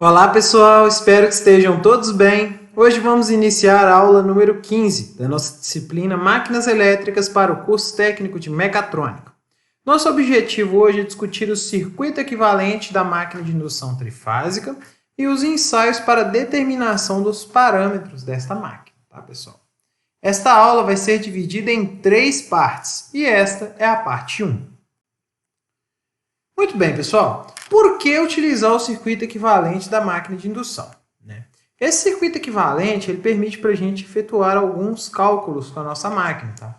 Olá pessoal, espero que estejam todos bem. Hoje vamos iniciar a aula número 15 da nossa disciplina Máquinas Elétricas para o curso técnico de Mecatrônica. Nosso objetivo hoje é discutir o circuito equivalente da máquina de indução trifásica e os ensaios para determinação dos parâmetros desta máquina, tá pessoal? Esta aula vai ser dividida em 3 partes e esta é a parte 1. Muito bem, pessoal. Por que utilizar o circuito equivalente da máquina de indução? Esse circuito equivalente ele permite para a gente efetuar alguns cálculos com a nossa máquina. Tá?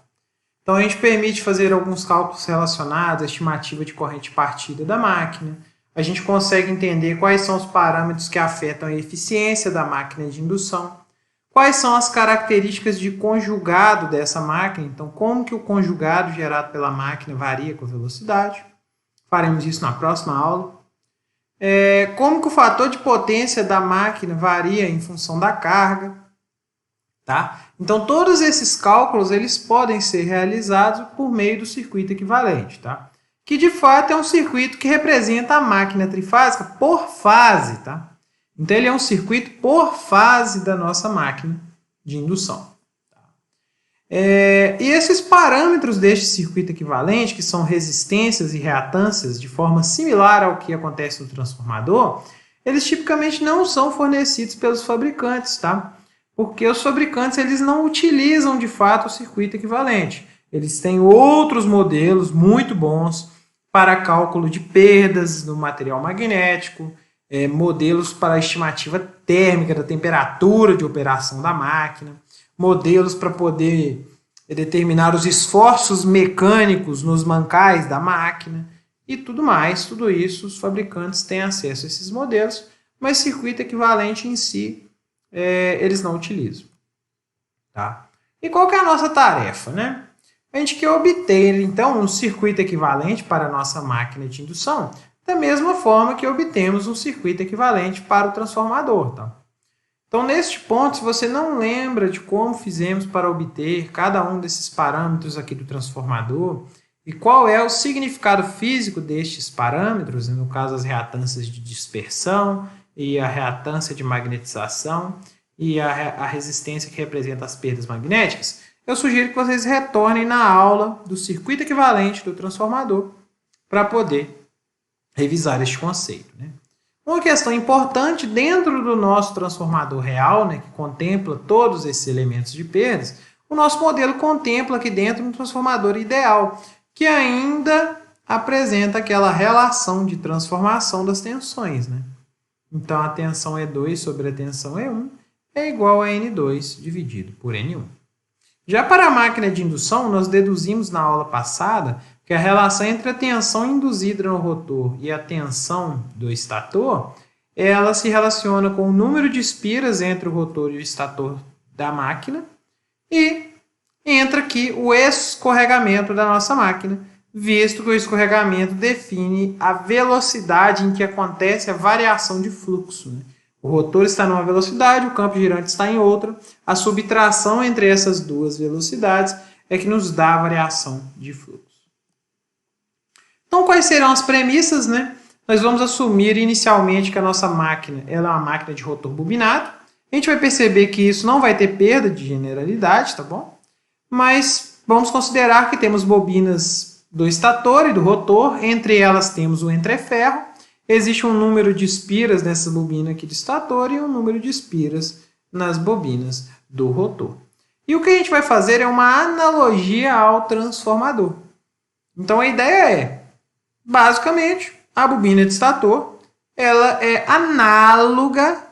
Então, a gente permite fazer alguns cálculos relacionados à estimativa de corrente partida da máquina. A gente consegue entender quais são os parâmetros que afetam a eficiência da máquina de indução. Quais são as características de conjugado dessa máquina. Então, como que o conjugado gerado pela máquina varia com a velocidade. Faremos isso na próxima aula. Como que o fator de potência da máquina varia em função da carga. Tá? Então, todos esses cálculos eles podem ser realizados por meio do circuito equivalente. Tá? Que, de fato, é um circuito que representa a máquina trifásica por fase. Tá? Então, ele é um circuito por fase da nossa máquina de indução. E esses parâmetros deste circuito equivalente, que são resistências e reatâncias, de forma similar ao que acontece no transformador, eles tipicamente não são fornecidos pelos fabricantes, tá? Porque os fabricantes eles não utilizam de fato o circuito equivalente. Eles têm outros modelos muito bons para cálculo de perdas no material magnético, modelos para a estimativa térmica da temperatura de operação da máquina, modelos para poder determinar os esforços mecânicos nos mancais da máquina e tudo mais. Tudo isso os fabricantes têm acesso a esses modelos, mas circuito equivalente em si eles não utilizam. Tá? E qual que é a nossa tarefa? Né? A gente quer obter então um circuito equivalente para a nossa máquina de indução, da mesma forma que obtemos um circuito equivalente para o transformador. Tá? Então, neste ponto, se você não lembra de como fizemos para obter cada um desses parâmetros aqui do transformador e qual é o significado físico destes parâmetros, no caso as reatâncias de dispersão e a reatância de magnetização e a resistência que representa as perdas magnéticas, eu sugiro que vocês retornem na aula do circuito equivalente do transformador para poder revisar este conceito. Né? Uma questão importante dentro do nosso transformador real, né, que contempla todos esses elementos de perdas, o nosso modelo contempla aqui dentro um transformador ideal, que ainda apresenta aquela relação de transformação das tensões. Né? Então, a tensão E2 sobre a tensão E1 é igual a N2 dividido por N1. Já para a máquina de indução, nós deduzimos na aula passada que a relação entre a tensão induzida no rotor e a tensão do estator, ela se relaciona com o número de espiras entre o rotor e o estator da máquina e entra aqui o escorregamento da nossa máquina, visto que o escorregamento define a velocidade em que acontece a variação de fluxo. Né? O rotor está numa velocidade, o campo girante está em outra, a subtração entre essas duas velocidades é que nos dá a variação de fluxo. Então, quais serão as premissas? Né? Nós vamos assumir inicialmente que a nossa máquina ela é uma máquina de rotor bobinado. A gente vai perceber que isso não vai ter perda de generalidade, tá bom? Mas vamos considerar que temos bobinas do estator e do rotor. Entre elas temos o entreferro. Existe um número de espiras nessa bobina aqui do estator e um número de espiras nas bobinas do rotor. E o que a gente vai fazer é uma analogia ao transformador. Então, a ideia é, basicamente, a bobina de estator ela é análoga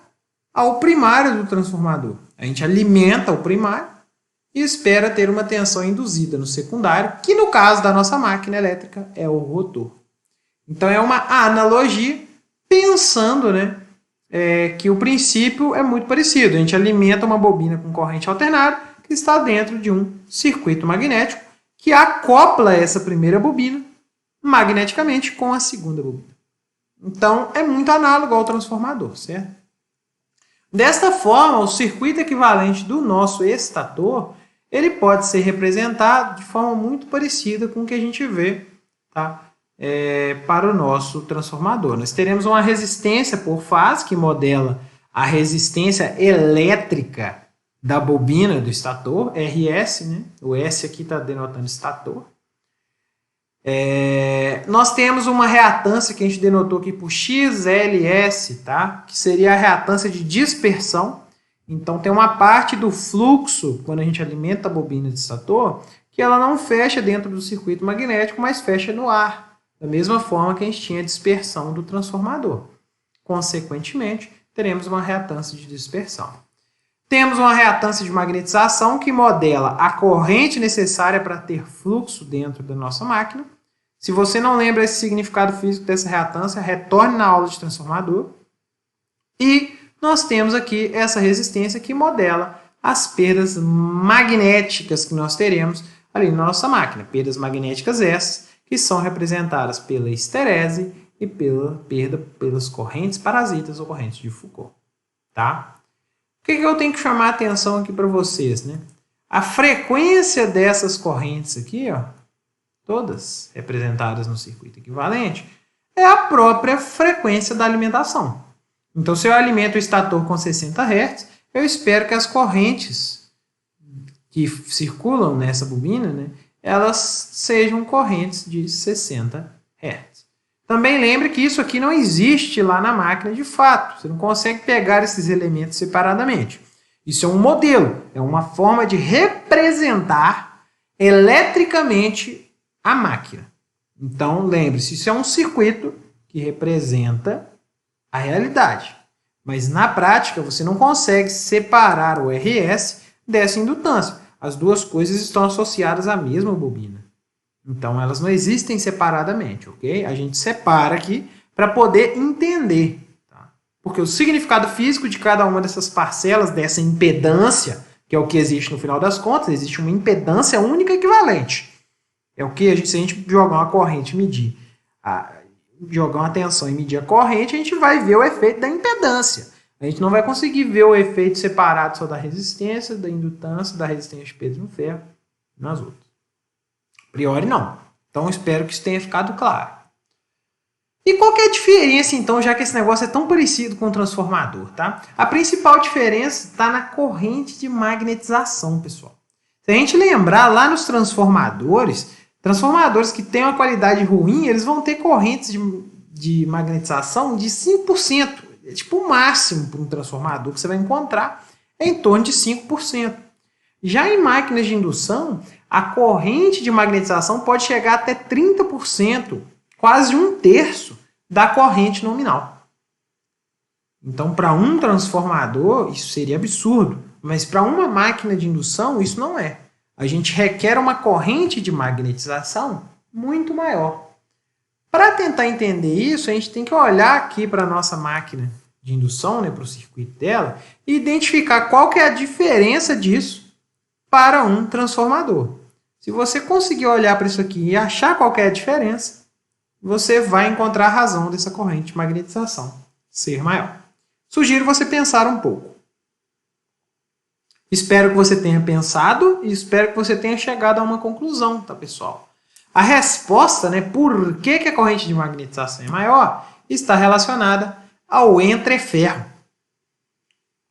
ao primário do transformador. A gente alimenta o primário e espera ter uma tensão induzida no secundário, que no caso da nossa máquina elétrica é o rotor. Então, é uma analogia pensando, né, que o princípio é muito parecido. A gente alimenta uma bobina com corrente alternada que está dentro de um circuito magnético que acopla essa primeira bobina magneticamente com a segunda bobina. Então, é muito análogo ao transformador, certo? Desta forma, o circuito equivalente do nosso estator ele pode ser representado de forma muito parecida com o que a gente vê, tá? para o nosso transformador. Nós teremos uma resistência por fase, que modela a resistência elétrica da bobina do estator, RS, né? O S aqui está denotando estator. Nós temos uma reatância que a gente denotou aqui por XLS, tá? Que seria a reatância de dispersão. Então, tem uma parte do fluxo, quando a gente alimenta a bobina de estator, que ela não fecha dentro do circuito magnético, mas fecha no ar, da mesma forma que a gente tinha a dispersão do transformador. Consequentemente, teremos uma reatância de dispersão. Temos uma reatância de magnetização que modela a corrente necessária para ter fluxo dentro da nossa máquina. Se você não lembra esse significado físico dessa reatância, retorne na aula de transformador. E nós temos aqui essa resistência que modela as perdas magnéticas que nós teremos ali na nossa máquina. Perdas magnéticas essas que são representadas pela histerese e pela perda pelas correntes parasitas ou correntes de Foucault. Tá? O que eu tenho que chamar a atenção aqui para vocês, né? A frequência dessas correntes aqui, ó, todas representadas no circuito equivalente, é a própria frequência da alimentação. Então, se eu alimento o estator com 60 Hz, eu espero que as correntes que circulam nessa bobina, né, elas sejam correntes de 60 Hz. Também lembre que isso aqui não existe lá na máquina de fato. Você não consegue pegar esses elementos separadamente. Isso é um modelo, é uma forma de representar eletricamente a máquina. Então, lembre-se, isso é um circuito que representa a realidade. Mas, na prática, você não consegue separar o RS dessa indutância. As duas coisas estão associadas à mesma bobina. Então, elas não existem separadamente, ok? A gente separa aqui para poder entender. Tá? Porque o significado físico de cada uma dessas parcelas, dessa impedância, que é o que existe no final das contas, existe uma impedância única equivalente. É o que, se a gente jogar uma corrente e medir, jogar uma tensão e medir a corrente, a gente vai ver o efeito da impedância. A gente não vai conseguir ver o efeito separado só da resistência, da indutância, da resistência de Pedro no ferro e nas outras. A priori, não. Então, espero que isso tenha ficado claro. E qual que é a diferença, então, já que esse negócio é tão parecido com o transformador, tá? A principal diferença está na corrente de magnetização, pessoal. Se a gente lembrar, lá nos transformadores que têm uma qualidade ruim, eles vão ter correntes de magnetização de 5%. É tipo o máximo para um transformador que você vai encontrar é em torno de 5%. Já em máquinas de indução, a corrente de magnetização pode chegar até 30%, quase 1/3 da corrente nominal. Então, para um transformador, isso seria absurdo, mas para uma máquina de indução, isso não é. A gente requer uma corrente de magnetização muito maior. Para tentar entender isso, a gente tem que olhar aqui para a nossa máquina de indução, né, para o circuito dela, e identificar qual que é a diferença disso para um transformador. Se você conseguir olhar para isso aqui e achar qual que é a diferença, você vai encontrar a razão dessa corrente de magnetização ser maior. Sugiro você pensar um pouco. Espero que você tenha pensado e espero que você tenha chegado a uma conclusão, tá, pessoal? A resposta, né, por que a corrente de magnetização é maior, está relacionada ao entreferro.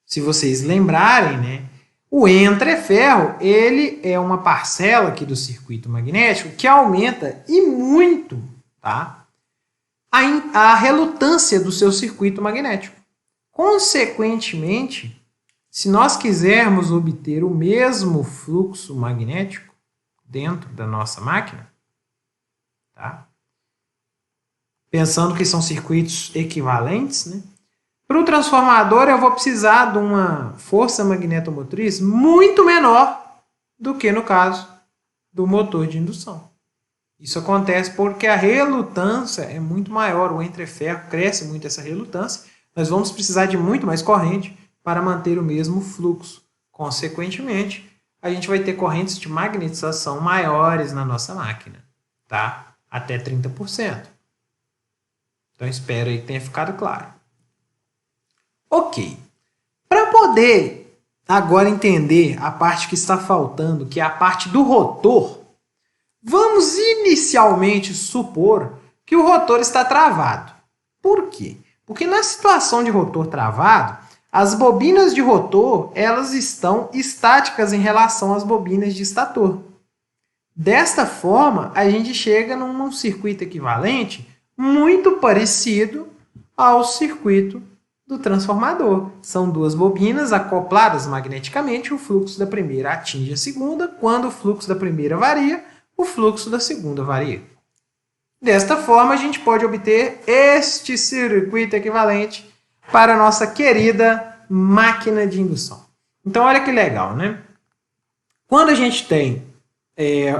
Se vocês lembrarem, né, o entreferro, ele é uma parcela aqui do circuito magnético que aumenta e muito, tá, a relutância do seu circuito magnético. Consequentemente, se nós quisermos obter o mesmo fluxo magnético dentro da nossa máquina, tá? Pensando que são circuitos equivalentes, né? Para o transformador, eu vou precisar de uma força magnetomotriz muito menor do que no caso do motor de indução. Isso acontece porque a relutância é muito maior, o entreferro cresce muito essa relutância, nós vamos precisar de muito mais corrente para manter o mesmo fluxo. Consequentemente, a gente vai ter correntes de magnetização maiores na nossa máquina, tá? Até 30%. Então, espero aí que tenha ficado claro. Ok. Para poder agora entender a parte que está faltando, que é a parte do rotor, vamos inicialmente supor que o rotor está travado. Por quê? Porque na situação de rotor travado, as bobinas de rotor elas estão estáticas em relação às bobinas de estator. Desta forma, a gente chega num circuito equivalente muito parecido ao circuito do transformador. São duas bobinas acopladas magneticamente, o fluxo da primeira atinge a segunda, quando o fluxo da primeira varia, o fluxo da segunda varia. Desta forma, a gente pode obter este circuito equivalente para a nossa querida máquina de indução. Então, olha que legal, né? Quando a gente tem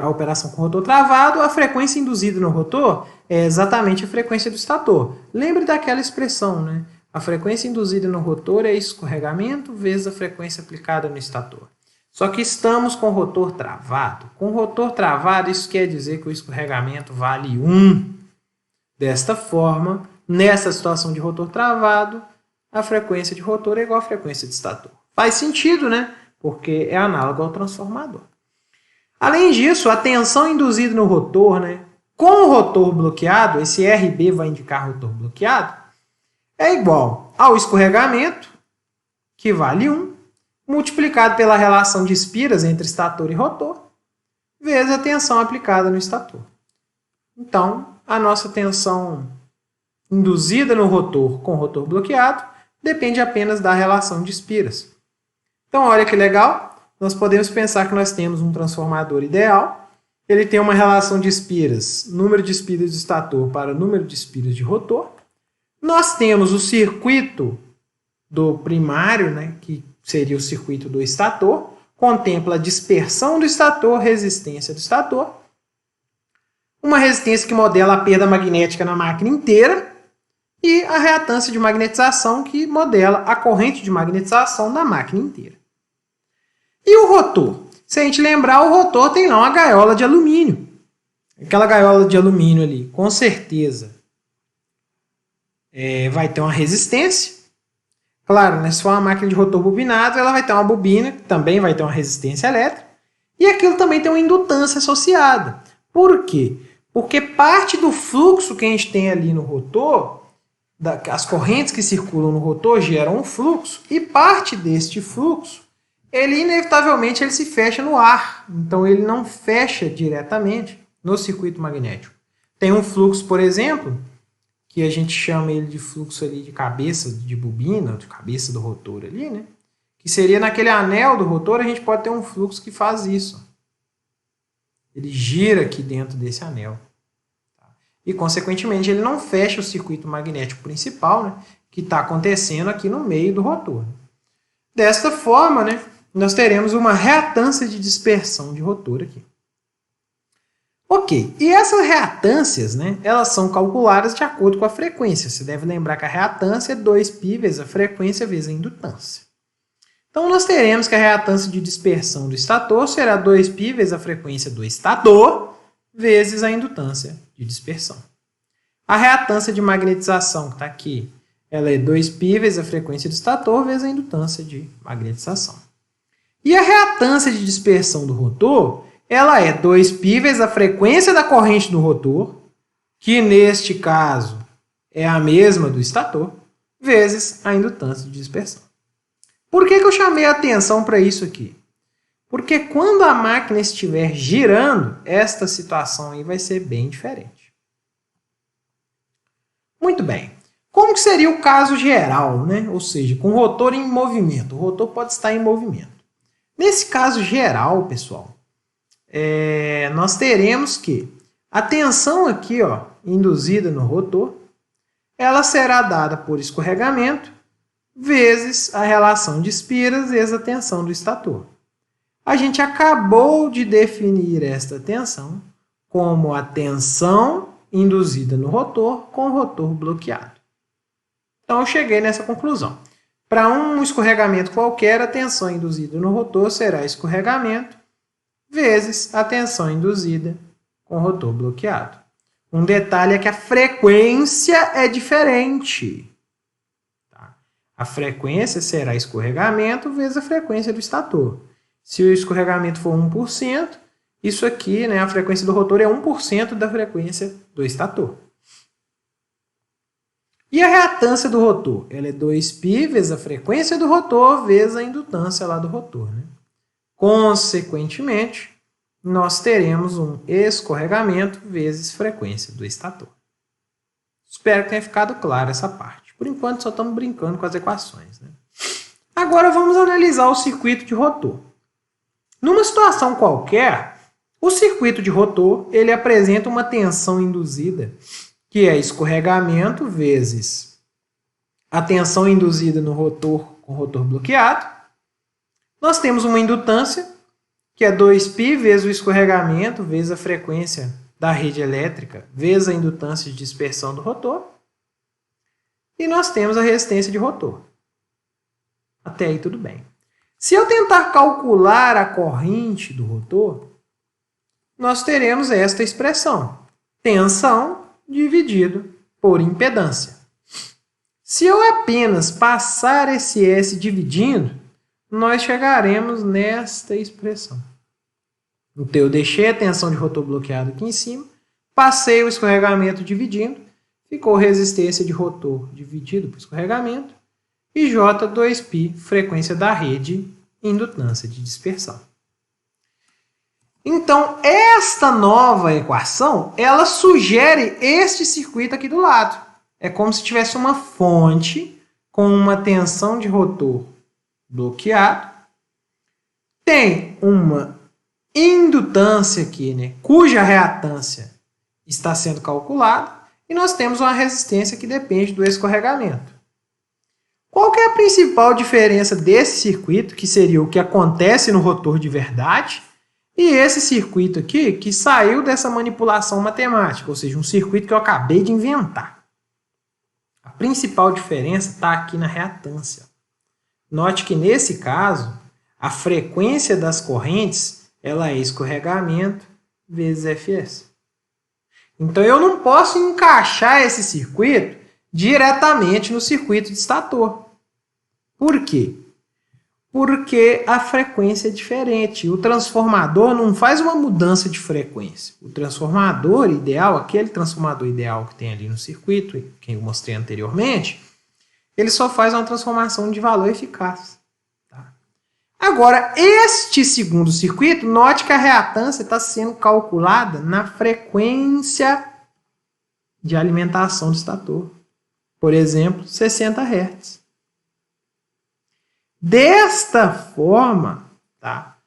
a operação com rotor travado, a frequência induzida no rotor é exatamente a frequência do estator. Lembre daquela expressão, né? A frequência induzida no rotor é escorregamento vezes a frequência aplicada no estator. Só que estamos com o rotor travado. Com o rotor travado, isso quer dizer que o escorregamento vale 1. Desta forma, nessa situação de rotor travado, a frequência de rotor é igual à frequência de estator. Faz sentido, né? Porque é análogo ao transformador. Além disso, a tensão induzida no rotor, né? Com o rotor bloqueado, esse RB vai indicar rotor bloqueado, é igual ao escorregamento, que vale 1, multiplicado pela relação de espiras entre estator e rotor, vezes a tensão aplicada no estator. Então, a nossa tensão induzida no rotor com o rotor bloqueado depende apenas da relação de espiras. Então, olha que legal, nós podemos pensar que nós temos um transformador ideal, ele tem uma relação de espiras, número de espiras de estator para número de espiras de rotor. Nós temos o circuito do primário, né, que seria o circuito do estator, contempla a dispersão do estator, resistência do estator, uma resistência que modela a perda magnética na máquina inteira e a reatância de magnetização que modela a corrente de magnetização da máquina inteira. E o rotor? Se a gente lembrar, o rotor tem lá uma gaiola de alumínio. Aquela gaiola de alumínio ali, com certeza, vai ter uma resistência. Claro, né, se for uma máquina de rotor bobinado, ela vai ter uma bobina, que também vai ter uma resistência elétrica, e aquilo também tem uma indutância associada. Por quê? Porque parte do fluxo que a gente tem ali no rotor, as correntes que circulam no rotor geram um fluxo, e parte deste fluxo, ele inevitavelmente ele se fecha no ar. Então, ele não fecha diretamente no circuito magnético. Tem um fluxo, por exemplo, que a gente chama ele de fluxo ali de cabeça de bobina, de cabeça do rotor ali, né? Que seria naquele anel do rotor, a gente pode ter um fluxo que faz isso. Ele gira aqui dentro desse anel. E, consequentemente, ele não fecha o circuito magnético principal, né, que está acontecendo aqui no meio do rotor. Desta forma, né, nós teremos uma reatância de dispersão de rotor aqui. Ok, e essas reatâncias, né, elas são calculadas de acordo com a frequência. Você deve lembrar que a reatância é 2π vezes a frequência vezes a indutância. Então, nós teremos que a reatância de dispersão do estator será 2π vezes a frequência do estator vezes a indutância de dispersão. A reatância de magnetização, que está aqui, ela é 2π vezes a frequência do estator vezes a indutância de magnetização. E a reatância de dispersão do rotor, ela é 2π vezes a frequência da corrente do rotor, que neste caso é a mesma do estator, vezes a indutância de dispersão. Por que eu chamei a atenção para isso aqui? Porque quando a máquina estiver girando, esta situação aí vai ser bem diferente. Muito bem. Como que seria o caso geral, né? Ou seja, com o rotor em movimento. O rotor pode estar em movimento. Nesse caso geral, pessoal, nós teremos que a tensão aqui, ó, induzida no rotor, ela será dada por escorregamento vezes a relação de espiras vezes a tensão do estator. A gente acabou de definir esta tensão como a tensão induzida no rotor com o rotor bloqueado. Então, eu cheguei nessa conclusão. Para um escorregamento qualquer, a tensão induzida no rotor será escorregamento vezes a tensão induzida com o rotor bloqueado. Um detalhe é que a frequência é diferente. Tá? A frequência será escorregamento vezes a frequência do estator. Se o escorregamento for 1%, isso aqui, né, a frequência do rotor é 1% da frequência do estator. E a reatância do rotor? Ela é 2π vezes a frequência do rotor vezes a indutância lá do rotor, né? Consequentemente, nós teremos um escorregamento vezes frequência do estator. Espero que tenha ficado claro essa parte. Por enquanto, só estamos brincando com as equações, né? Agora, vamos analisar o circuito de rotor. Numa situação qualquer, o circuito de rotor ele apresenta uma tensão induzida, que é escorregamento vezes a tensão induzida no rotor com o rotor bloqueado. Nós temos uma indutância, que é 2π vezes o escorregamento vezes a frequência da rede elétrica vezes a indutância de dispersão do rotor. E nós temos a resistência de rotor. Até aí tudo bem. Se eu tentar calcular a corrente do rotor, nós teremos esta expressão. Tensão dividido por impedância. Se eu apenas passar esse S dividindo, nós chegaremos nesta expressão. Então, eu deixei a tensão de rotor bloqueado aqui em cima, passei o escorregamento dividindo, ficou resistência de rotor dividido por escorregamento, e J2π, frequência da rede, indutância de dispersão. Então, esta nova equação, ela sugere este circuito aqui do lado. É como se tivesse uma fonte com uma tensão de rotor bloqueado, tem uma indutância aqui, né, cuja reatância está sendo calculada, e nós temos uma resistência que depende do escorregamento. Qual que é a principal diferença desse circuito, que seria o que acontece no rotor de verdade, e esse circuito aqui, que saiu dessa manipulação matemática, ou seja, um circuito que eu acabei de inventar? A principal diferença está aqui na reatância. Note que, nesse caso, a frequência das correntes ela é escorregamento vezes Fs. Então, eu não posso encaixar esse circuito diretamente no circuito de estator. Por quê? Porque a frequência é diferente. O transformador não faz uma mudança de frequência. O transformador ideal, aquele transformador ideal que tem ali no circuito, que eu mostrei anteriormente, ele só faz uma transformação de valor eficaz. Tá? Agora, este segundo circuito, note que a reatância está sendo calculada na frequência de alimentação do estator. Por exemplo, 60 Hz. Desta forma, tá?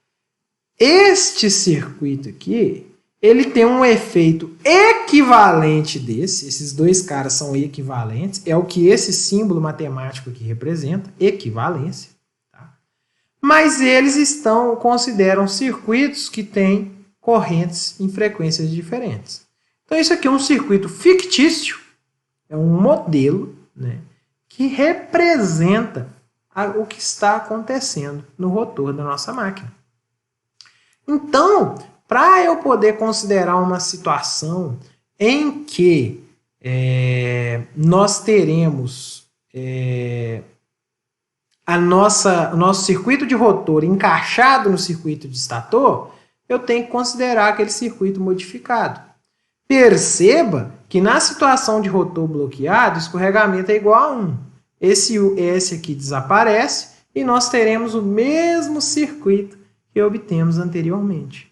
Este circuito aqui, ele tem um efeito equivalente desse. Esses dois caras são equivalentes. É o que esse símbolo matemático aqui representa, equivalência. Tá? Mas eles consideram circuitos que têm correntes em frequências diferentes. Então, isso aqui é um circuito fictício, é um modelo, né, que representa o que está acontecendo no rotor da nossa máquina. Então, para eu poder considerar uma situação em que nós teremos o nosso circuito de rotor encaixado no circuito de estator, eu tenho que considerar aquele circuito modificado. Perceba que na situação de rotor bloqueado, o escorregamento é igual a 1. Esse S aqui desaparece e nós teremos o mesmo circuito que obtemos anteriormente.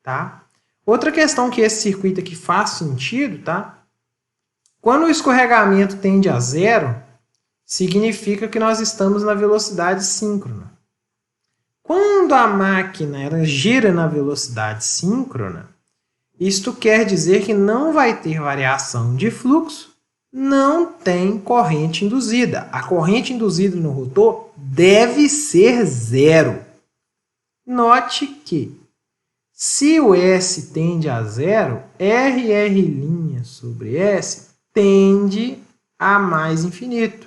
Tá? Outra questão que esse circuito aqui faz sentido, tá? Quando o escorregamento tende a zero, significa que nós estamos na velocidade síncrona. Quando a máquina ela gira na velocidade síncrona, isto quer dizer que não vai ter variação de fluxo, não tem corrente induzida. A corrente induzida no rotor deve ser zero. Note que, se o S tende a zero, RR' sobre S tende a mais infinito.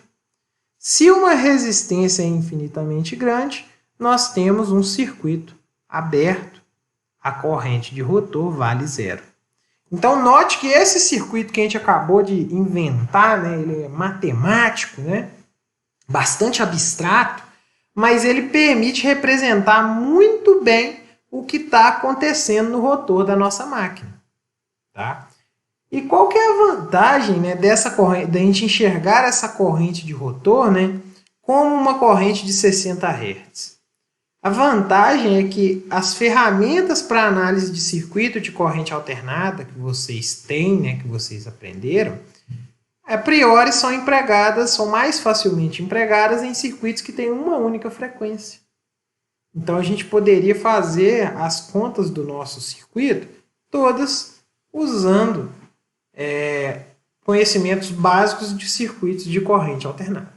Se uma resistência é infinitamente grande, nós temos um circuito aberto. A corrente de rotor vale zero. Então, note que esse circuito que a gente acabou de inventar, né, ele é matemático, né, bastante abstrato, mas ele permite representar muito bem o que está acontecendo no rotor da nossa máquina. Tá? E qual que é a vantagem, né, dessa corrente, da gente enxergar essa corrente de rotor, né, como uma corrente de 60 Hz? A vantagem é que as ferramentas para análise de circuito de corrente alternada que vocês têm, né, que vocês aprenderam, a priori são empregadas, são mais facilmente empregadas em circuitos que têm uma única frequência. Então a gente poderia fazer as contas do nosso circuito todas usando conhecimentos básicos de circuitos de corrente alternada.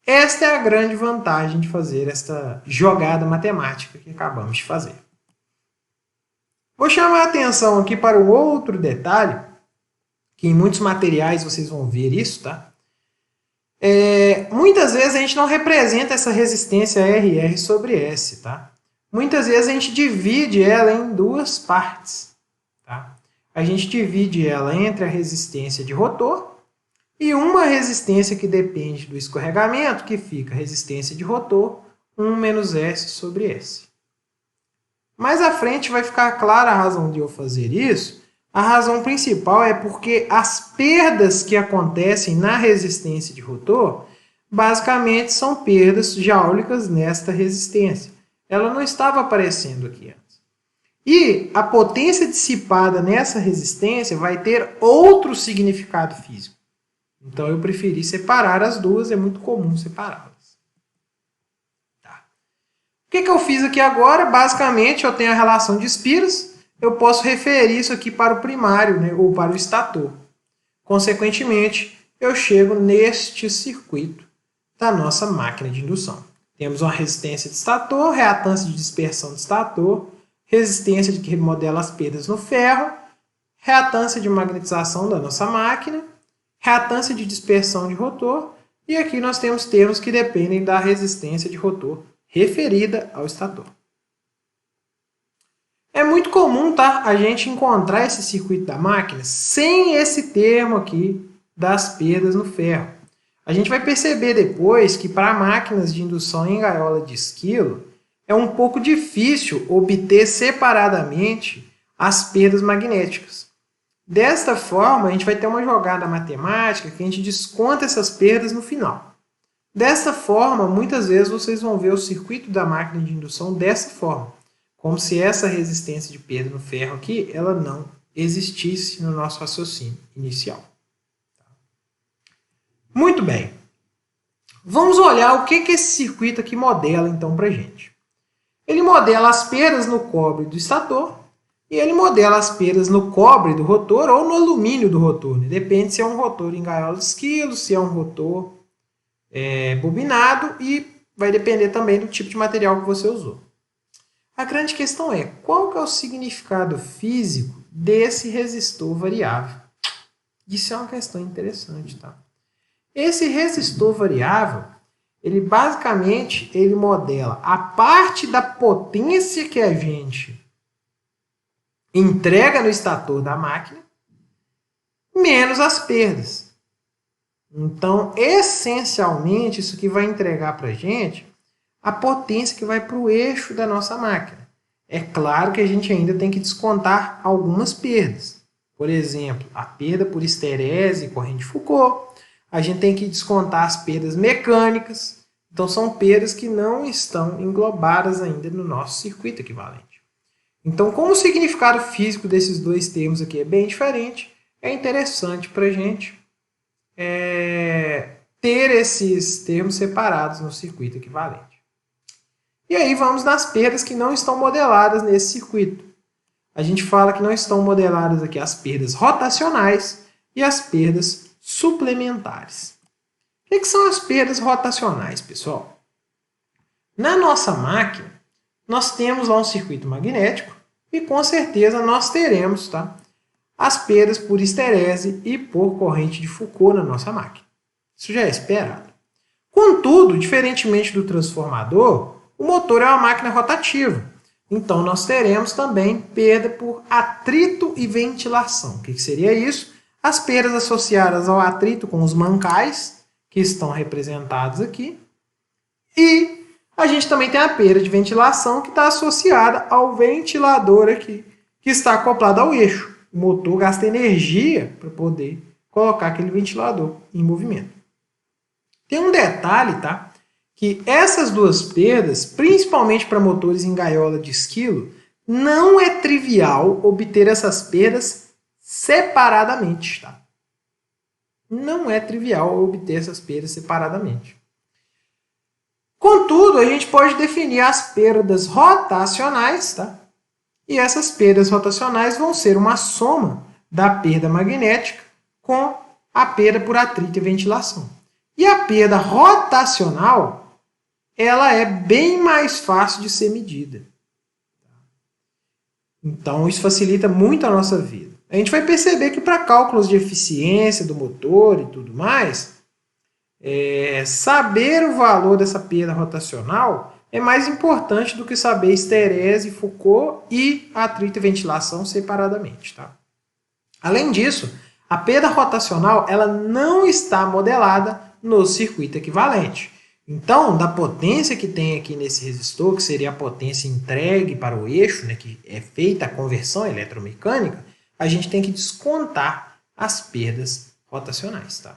Esta é a grande vantagem de fazer esta jogada matemática que acabamos de fazer. Vou chamar a atenção aqui para um outro detalhe, que em muitos materiais vocês vão ver isso, tá? Muitas vezes a gente não representa essa resistência RR sobre S, tá? Muitas vezes a gente divide ela em duas partes, tá? A gente divide ela entre a resistência de rotor e uma resistência que depende do escorregamento, que fica resistência de rotor, 1 menos S sobre S. Mais à frente vai ficar clara a razão de eu fazer isso. A razão principal é porque as perdas que acontecem na resistência de rotor, basicamente são perdas jáulicas nesta resistência. Ela não estava aparecendo aqui antes. E a potência dissipada nessa resistência vai ter outro significado físico. Então eu preferi separar as duas, é muito comum separá-las. Tá. O que eu fiz aqui agora? Basicamente eu tenho a relação de espiras, eu posso referir isso aqui para o primário, né, ou para o estator. Consequentemente, eu chego neste circuito da nossa máquina de indução. Temos uma resistência de estator, reatância de dispersão de estator, resistência de que modela as perdas no ferro, reatância de magnetização da nossa máquina, reatância de dispersão de rotor, e aqui nós temos termos que dependem da resistência de rotor referida ao estator. É muito comum, tá, a gente encontrar esse circuito da máquina sem esse termo aqui das perdas no ferro. A gente vai perceber depois que para máquinas de indução em gaiola de esquilo é um pouco difícil obter separadamente as perdas magnéticas. Desta forma, a gente vai ter uma jogada matemática que a gente desconta essas perdas no final. Desta forma, muitas vezes vocês vão ver o circuito da máquina de indução dessa forma, como se essa resistência de perda no ferro aqui, ela não existisse no nosso raciocínio inicial. Muito bem. Vamos olhar o que esse circuito aqui modela então para a gente. Ele modela as perdas no cobre do estator, e ele modela as perdas no cobre do rotor ou no alumínio do rotor. Né? Depende se é um rotor em gaiola de esquilo, se é um rotor bobinado, e vai depender também do tipo de material que você usou. A grande questão é, qual que é o significado físico desse resistor variável? Isso é uma questão interessante, tá? Esse resistor variável, ele basicamente modela a parte da potência que a gente entrega no estator da máquina, menos as perdas. Então, essencialmente, isso aqui vai entregar para a gente a potência que vai para o eixo da nossa máquina. É claro que a gente ainda tem que descontar algumas perdas. Por exemplo, a perda por esterese e corrente de Foucault. A gente tem que descontar as perdas mecânicas. Então, são perdas que não estão englobadas ainda no nosso circuito equivalente. Então, como o significado físico desses dois termos aqui é bem diferente, é interessante para a gente ter esses termos separados no circuito equivalente. E aí vamos nas perdas que não estão modeladas nesse circuito. A gente fala que não estão modeladas aqui as perdas rotacionais e as perdas suplementares. O que são as perdas rotacionais, pessoal? Na nossa máquina, nós temos lá um circuito magnético e com certeza nós teremos, tá, as perdas por esterese e por corrente de Foucault na nossa máquina. Isso já é esperado. Contudo, diferentemente do transformador, o motor é uma máquina rotativa. Então, nós teremos também perda por atrito e ventilação. O que seria isso? As perdas associadas ao atrito com os mancais, que estão representados aqui. E a gente também tem a perda de ventilação, que está associada ao ventilador aqui, que está acoplado ao eixo. o motor gasta energia para poder colocar aquele ventilador em movimento. Tem um detalhe, tá? Que essas duas perdas, principalmente para motores em gaiola de esquilo, não é trivial obter essas perdas separadamente, tá? Não é trivial obter essas perdas separadamente. Contudo, a gente pode definir as perdas rotacionais, tá? E essas perdas rotacionais vão ser uma soma da perda magnética com a perda por atrito e ventilação. E a perda rotacional, ela é bem mais fácil de ser medida. Então, isso facilita muito a nossa vida. A gente vai perceber que para cálculos de eficiência do motor e tudo mais, saber o valor dessa perda rotacional é mais importante do que saber esterese, Foucault e atrito e ventilação separadamente. Tá? Além disso, a perda rotacional ela não está modelada no circuito equivalente. Então, da potência que tem aqui nesse resistor, que seria a potência entregue para o eixo, né, que é feita a conversão eletromecânica, a gente tem que descontar as perdas rotacionais. Tá?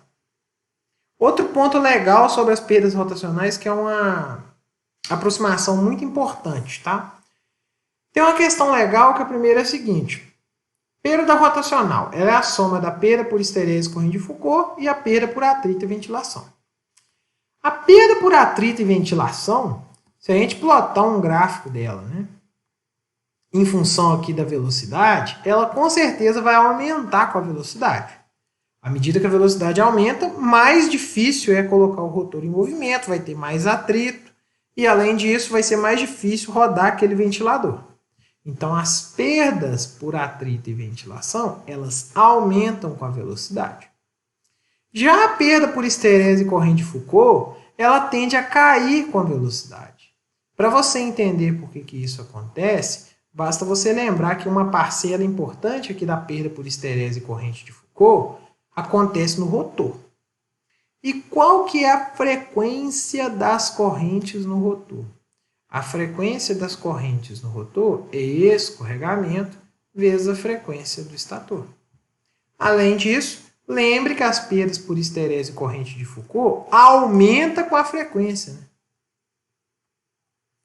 Outro ponto legal sobre as perdas rotacionais, que é uma aproximação muito importante. Tá? Tem uma questão legal que a primeira é a seguinte. Perda rotacional ela é a soma da perda por esterese corrente de Foucault e a perda por atrito e ventilação. A perda por atrito e ventilação, se a gente plotar um gráfico dela, né, em função aqui da velocidade, ela com certeza vai aumentar com a velocidade. À medida que a velocidade aumenta, mais difícil é colocar o rotor em movimento, vai ter mais atrito e, além disso, vai ser mais difícil rodar aquele ventilador. Então, as perdas por atrito e ventilação, elas aumentam com a velocidade. Já a perda por esterese e corrente de Foucault, ela tende a cair com a velocidade. Para você entender por que isso acontece, basta você lembrar que uma parcela importante aqui da perda por esterese e corrente de Foucault acontece no rotor. E qual que é a frequência das correntes no rotor? A frequência das correntes no rotor é escorregamento vezes a frequência do estator. Além disso, lembre que as perdas por esterese e corrente de Foucault aumentam com a frequência. Né?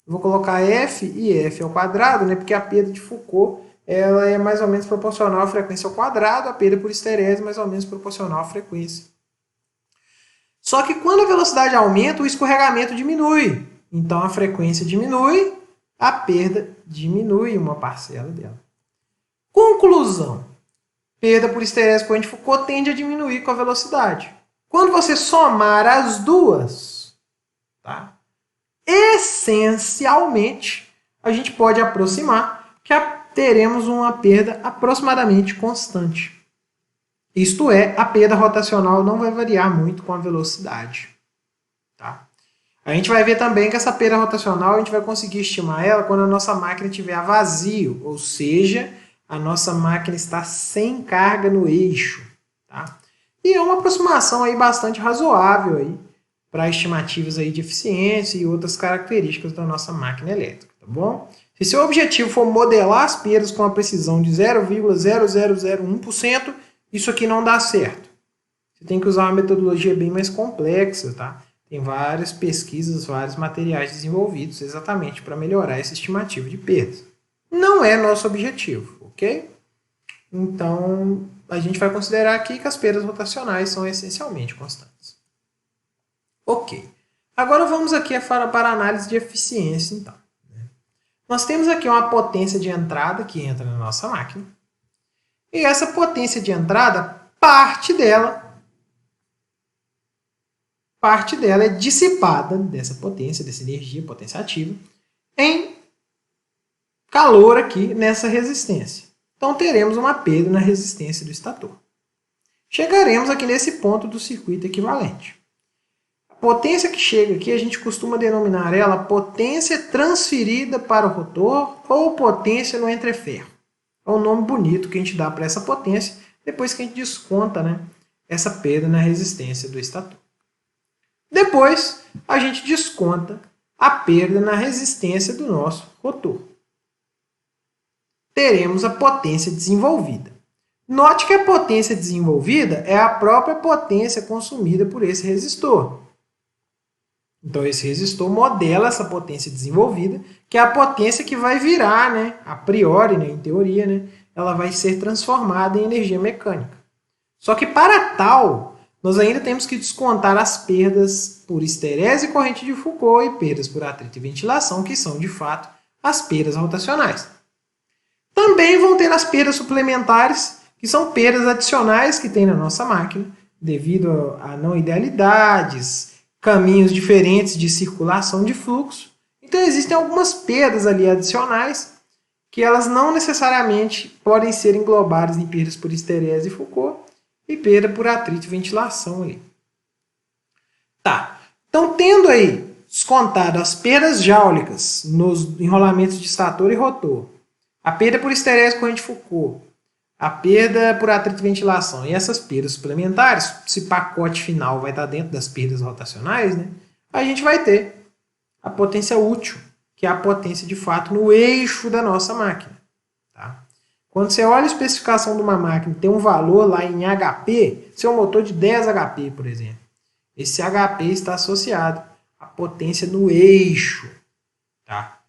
Vou colocar F e F ao quadrado, né? Porque a perda de Foucault ela é mais ou menos proporcional à frequência ao quadrado, a perda por esterese mais ou menos proporcional à frequência. Só que quando a velocidade aumenta, o escorregamento diminui. Então a frequência diminui, a perda diminui uma parcela dela. Conclusão. Perda por esterese corrente de Foucault tende a diminuir com a velocidade. Quando você somar as duas, tá? Essencialmente, a gente pode aproximar que teremos uma perda aproximadamente constante. Isto é, a perda rotacional não vai variar muito com a velocidade. Tá? A gente vai ver também que essa perda rotacional a gente vai conseguir estimar ela quando a nossa máquina estiver a vazio, ou seja, a nossa máquina está sem carga no eixo. Tá? E é uma aproximação aí bastante razoável aí para estimativas aí de eficiência e outras características da nossa máquina elétrica. Tá bom? Se seu objetivo for modelar as perdas com a precisão de 0,0001%, isso aqui não dá certo. Você tem que usar uma metodologia bem mais complexa, tá? Tem várias pesquisas, vários materiais desenvolvidos exatamente para melhorar essa estimativa de perdas. Não é nosso objetivo, ok? Então, a gente vai considerar aqui que as perdas rotacionais são essencialmente constantes. Ok. Agora vamos aqui para a análise de eficiência, então. Nós temos aqui uma potência de entrada que entra na nossa máquina. E essa potência de entrada, parte dela é dissipada dessa potência, dessa energia potenciativa, em calor aqui nessa resistência. Então teremos uma perda na resistência do estator. Chegaremos aqui nesse ponto do circuito equivalente. A potência que chega aqui, a gente costuma denominar ela potência transferida para o rotor ou potência no entreferro. É um nome bonito que a gente dá para essa potência depois que a gente desconta, né, essa perda na resistência do estator. Depois, a gente desconta a perda na resistência do nosso rotor. Teremos a potência desenvolvida. Note que a potência desenvolvida é a própria potência consumida por esse resistor. Então, esse resistor modela essa potência desenvolvida, que é a potência que vai virar, né, a priori, né, em teoria, né, ela vai ser transformada em energia mecânica. Só que para tal, nós ainda temos que descontar as perdas por esterese e corrente de Foucault e perdas por atrito e ventilação, que são, de fato, as perdas rotacionais. Também vão ter as perdas suplementares, que são perdas adicionais que tem na nossa máquina, devido a não idealidades, caminhos diferentes de circulação de fluxo. Então, existem algumas perdas ali adicionais que elas não necessariamente podem ser englobadas em perdas por esterese e Foucault e perda por atrito e ventilação ali. Tá. Então, tendo aí descontado as perdas jáulicas nos enrolamentos de estator e rotor, a perda por esterese e corrente de Foucault, a perda por atrito e ventilação e essas perdas suplementares, esse pacote final vai estar dentro das perdas rotacionais, né? A gente vai ter a potência útil, que é a potência de fato no eixo da nossa máquina. Tá? Quando você olha a especificação de uma máquina e tem um valor lá em HP, se é um motor de 10 HP, por exemplo, esse HP está associado à potência no eixo. Tá?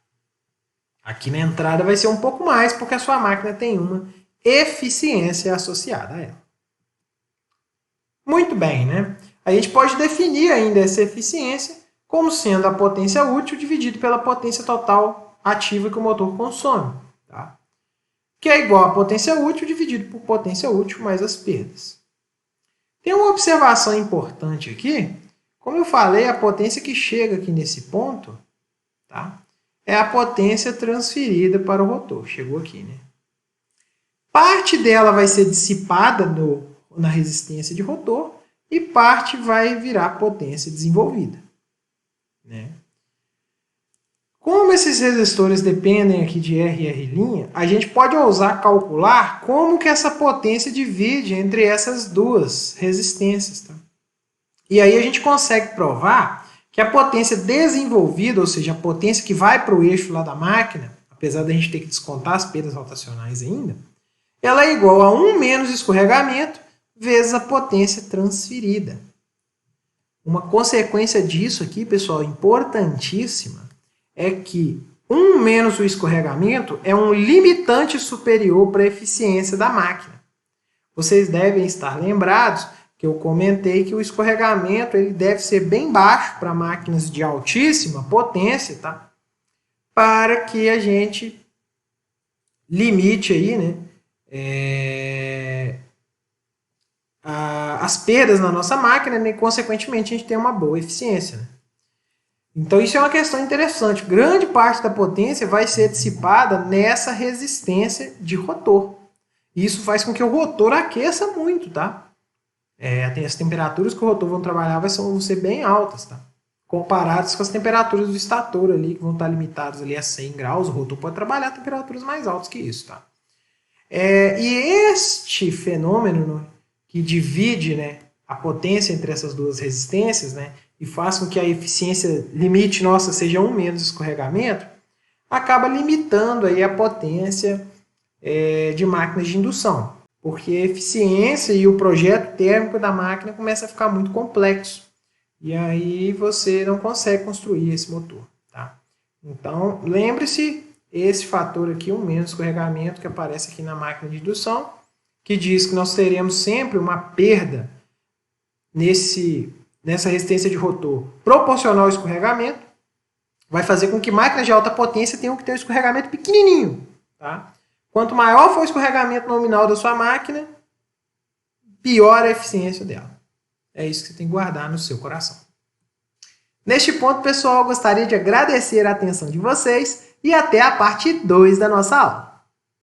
Aqui na entrada vai ser um pouco mais, porque a sua máquina tem uma eficiência associada a ela. Muito bem, né? A gente pode definir ainda essa eficiência como sendo a potência útil dividido pela potência total ativa que o motor consome, tá? Que é igual a potência útil dividido por potência útil mais as perdas. Tem uma observação importante aqui. Como eu falei, a potência que chega aqui nesse ponto, tá? É a potência transferida para o rotor. Chegou aqui, né? Parte dela vai ser dissipada na resistência de rotor e parte vai virar potência desenvolvida. Né? Como esses resistores dependem aqui de R e R', a gente pode ousar calcular como que essa potência divide entre essas duas resistências. Tá? E aí a gente consegue provar que a potência desenvolvida, ou seja, a potência que vai para o eixo lá da máquina, apesar da gente ter que descontar as perdas rotacionais ainda, ela é igual a 1 menos escorregamento vezes a potência transferida. Uma consequência disso aqui, pessoal, importantíssima, é que 1 menos o escorregamento é um limitante superior para a eficiência da máquina. Vocês devem estar lembrados que eu comentei que o escorregamento ele deve ser bem baixo para máquinas de altíssima potência, tá? Para que a gente limite aí, né? As perdas na nossa máquina, né, e consequentemente a gente tem uma boa eficiência. Né? Então isso é uma questão interessante. Grande parte da potência vai ser dissipada nessa resistência de rotor. Isso faz com que o rotor aqueça muito, tá? As temperaturas que o rotor vão trabalhar vão ser bem altas, tá? Comparadas com as temperaturas do estator ali, que vão estar limitadas ali a 100 graus, o rotor pode trabalhar a temperaturas mais altas que isso, tá? E este fenômeno que divide, né, a potência entre essas duas resistências, né, e faz com que a eficiência limite nossa seja 1 menos escorregamento, acaba limitando aí a potência de máquinas de indução, porque a eficiência e o projeto térmico da máquina começa a ficar muito complexo, e aí você não consegue construir esse motor. Tá? Então, lembre-se, esse fator aqui, 1 menos escorregamento, que aparece aqui na máquina de indução, que diz que nós teremos sempre uma perda nessa resistência de rotor proporcional ao escorregamento, vai fazer com que máquinas de alta potência tenham que ter um escorregamento pequenininho. Tá? Quanto maior for o escorregamento nominal da sua máquina, pior a eficiência dela. É isso que você tem que guardar no seu coração. Neste ponto, pessoal, eu gostaria de agradecer a atenção de vocês e até a parte 2 da nossa aula.